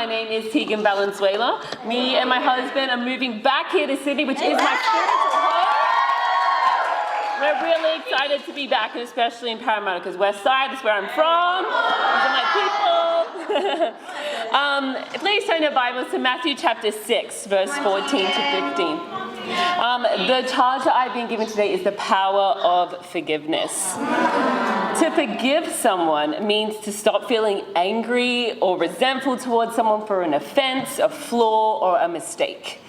My name is Tegan Valenzuela. Me and my husband are moving back here to Sydney, which is my spiritual home. We're really excited to be back, and especially in Parramatta, because West Side is where I'm from. These are my people. Please turn your Bibles to Matthew chapter 6, verse 14 to 15. The charge that I've been given today is the power of forgiveness. To forgive someone means to stop feeling angry or resentful towards someone for an offense, a flaw, or a mistake.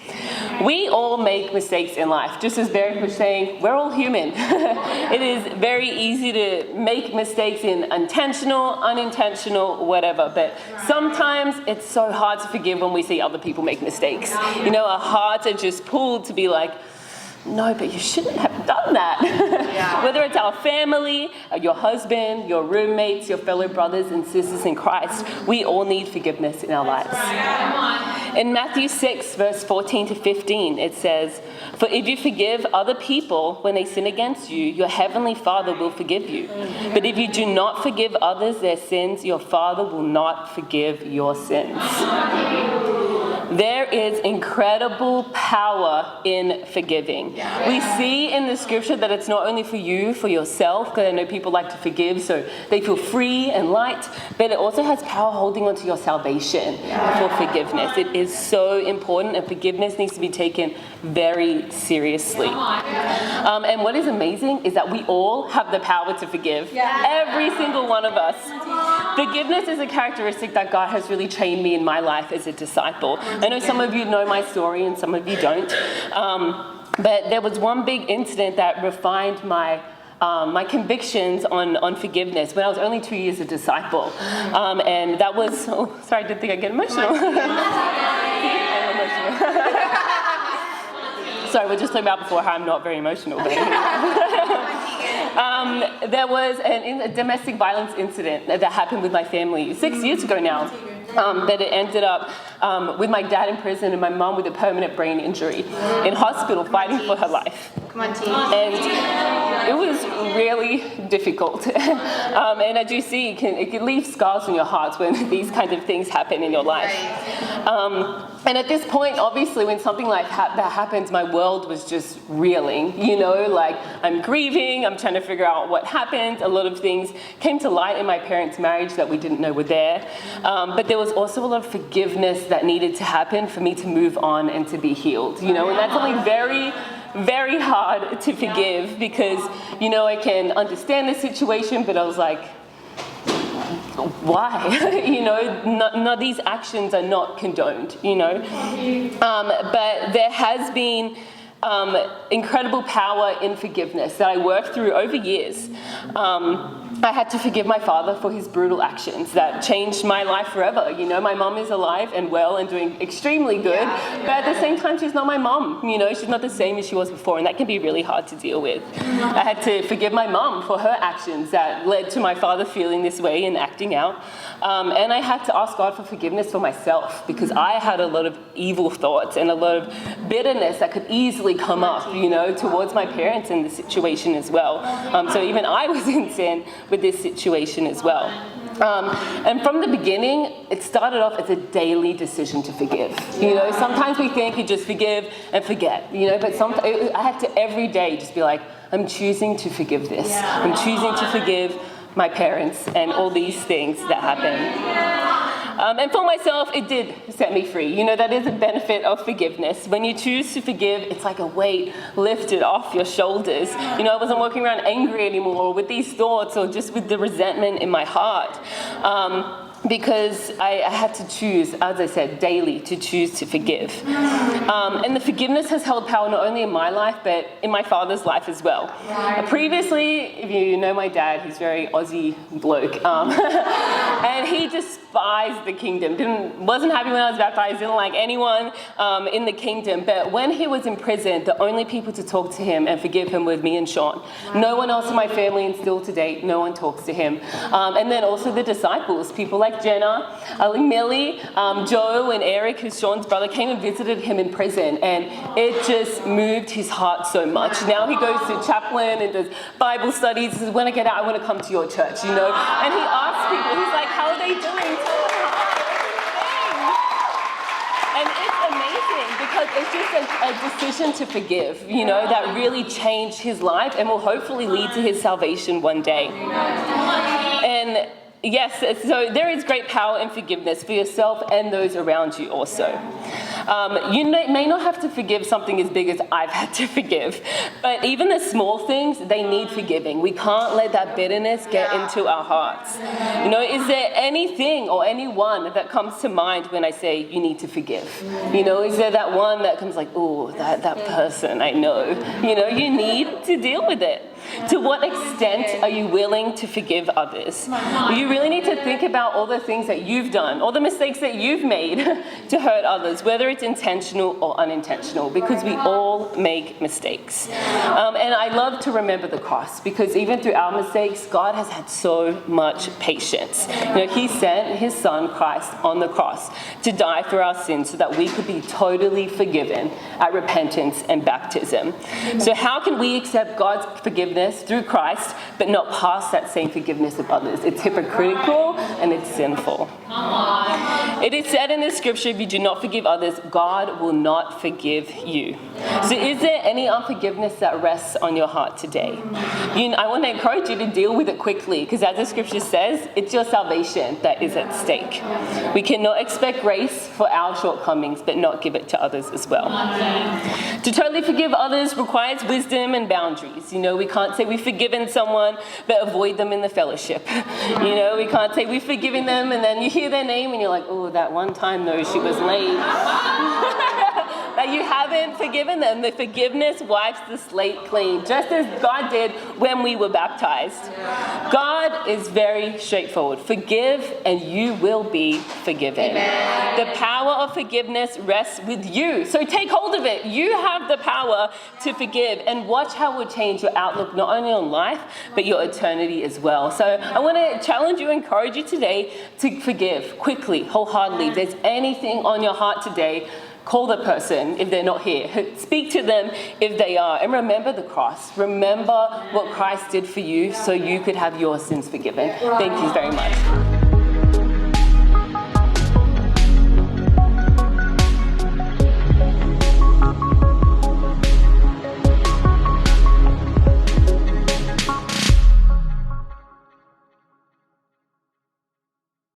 We all make mistakes in life. Just as Barry was saying, we're all human. It is very easy to make mistakes in intentional, unintentional, whatever. But sometimes it's so hard to forgive when we see other people make mistakes. You know, our hearts are just pulled to be like, no, but you shouldn't have done that. Yeah. Whether it's our family, your husband, your roommates, your fellow brothers and sisters in Christ, we all need forgiveness in our lives. In Matthew 6, verse 14 to 15, it says, "For if you forgive other people when they sin against you, your heavenly Father will forgive you. But if you do not forgive others their sins, your Father will not forgive your sins." There is incredible power in forgiving. We see in the scripture that it's not only for you, for yourself, because I know people like to forgive so they feel free and light, but it also has power holding onto your salvation for forgiveness. It is so important, and forgiveness needs to be taken very seriously. And what is amazing is that we all have the power to forgive. Every single one of us. Forgiveness is a characteristic that God has really trained me in my life as a disciple. I know some of you know my story and some of you don't. But there was one big incident that refined my convictions on forgiveness when I was only 2 years a disciple. And that was, sorry, I didn't think I'd get emotional. Sorry, we're just talking about before how I'm not very emotional. But there was a domestic violence incident that happened with my family 6 years ago now. That it ended up with my dad in prison and my mom with a permanent brain injury in hospital fighting for her life. Come on, team. And it was really difficult. And as you see, it can leave scars on your hearts when these kinds of things happen in your life. And at this point, obviously, when something like that happens, my world was just reeling. You know, like I'm grieving, I'm trying to figure out what happened. A lot of things came to light in my parents' marriage that we didn't know were there. But there was also a lot of forgiveness that needed to happen for me to move on and to be healed. You know, and that's something very, very hard to forgive because, you know, I can understand the situation, but I was like, why? You know, these actions are not condoned, you know. But there has been incredible power in forgiveness that I worked through over years. I had to forgive my father for his brutal actions that changed my life forever. You know, my mom is alive and well and doing extremely good, but at the same time, she's not my mom. You know, she's not the same as she was before, and that can be really hard to deal with. I had to forgive my mom for her actions that led to my father feeling this way and acting out. And I had to ask God for forgiveness for myself because I had a lot of evil thoughts and a lot of bitterness that could easily come up, you know, towards my parents in the situation as well. So even I was in sin with this situation as well. And from the beginning, it started off as a daily decision to forgive. You know, sometimes we think you just forgive and forget, you know, but I had to every day just be like, I'm choosing to forgive this. I'm choosing to forgive my parents and all these things that happened. And for myself, it did set me free. You know, that is a benefit of forgiveness. When you choose to forgive, it's like a weight lifted off your shoulders. You know, I wasn't walking around angry anymore or with these thoughts or just with the resentment in my heart. Because I had to choose, as I said, daily to choose to forgive. And the forgiveness has held power not only in my life, but in my father's life as well. Previously, if you know my dad, he's a very Aussie bloke. And he despised the kingdom. Wasn't happy when I was baptized, didn't like anyone in the kingdom. But when he was in prison, the only people to talk to him and forgive him was me and Sean. No one else in my family, and still to date, no one talks to him. And then also the disciples, people like Jenna, Millie, Joe and Eric, who's Sean's brother, came and visited him in prison, and it just moved his heart so much. Now he goes to chaplain and does Bible studies. He says, when I get out, I want to come to your church, you know. And he asks people, he's like, how are they doing? Tell them hi. amazing because it's just a decision to forgive, that really changed his life and will hopefully lead to his salvation one day. And yes, so there is great power in forgiveness for yourself and those around you also. You may not have to forgive something as big as I've had to forgive, but even the small things, they need forgiving. We can't let that bitterness get into our hearts. Is there anything or anyone that comes to mind when I say you need to forgive? Is there that one that comes like, oh, that person I know? You need to deal with it. To what extent are you willing to forgive others? You really need to think about all the things that you've done, all the mistakes that you've made to hurt others, whether it's intentional or unintentional, because we all make mistakes. And I love to remember the cross, because even through our mistakes, God has had so much patience. He sent his son, Christ, on the cross to die for our sins so that we could be totally forgiven at repentance and baptism. So how can we accept God's forgiveness through Christ, but not pass that same forgiveness of others? It's hypocritical and it's sinful. It is said in the scripture, if you do not forgive others, God will not forgive you. So is there any unforgiveness that rests on your heart today? I want to encourage you to deal with it quickly, because as the scripture says, it's your salvation that is at stake. We cannot expect grace for our shortcomings, but not give it to others as well. To totally forgive others requires wisdom and boundaries. We can't say we've forgiven someone, but avoid them in the fellowship. We can't say we've forgiven them, and then you hear their name, and you're like, oh, that one time, though, she was late. That you haven't forgiven them. The forgiveness wipes the slate clean, just as God did when we were baptized. God is very straightforward. Forgive, and you will be forgiven. Amen. The power of forgiveness rests with you. So take hold of it. You have the power to forgive, and watch how it will change your outlook, not only on life, but your eternity as well. So I want to challenge you, encourage you today to forgive quickly, wholeheartedly. If there's anything on your heart today, call the person if they're not here. Speak to them if they are. And remember the cross. Remember what Christ did for you so you could have your sins forgiven. Thank you very much.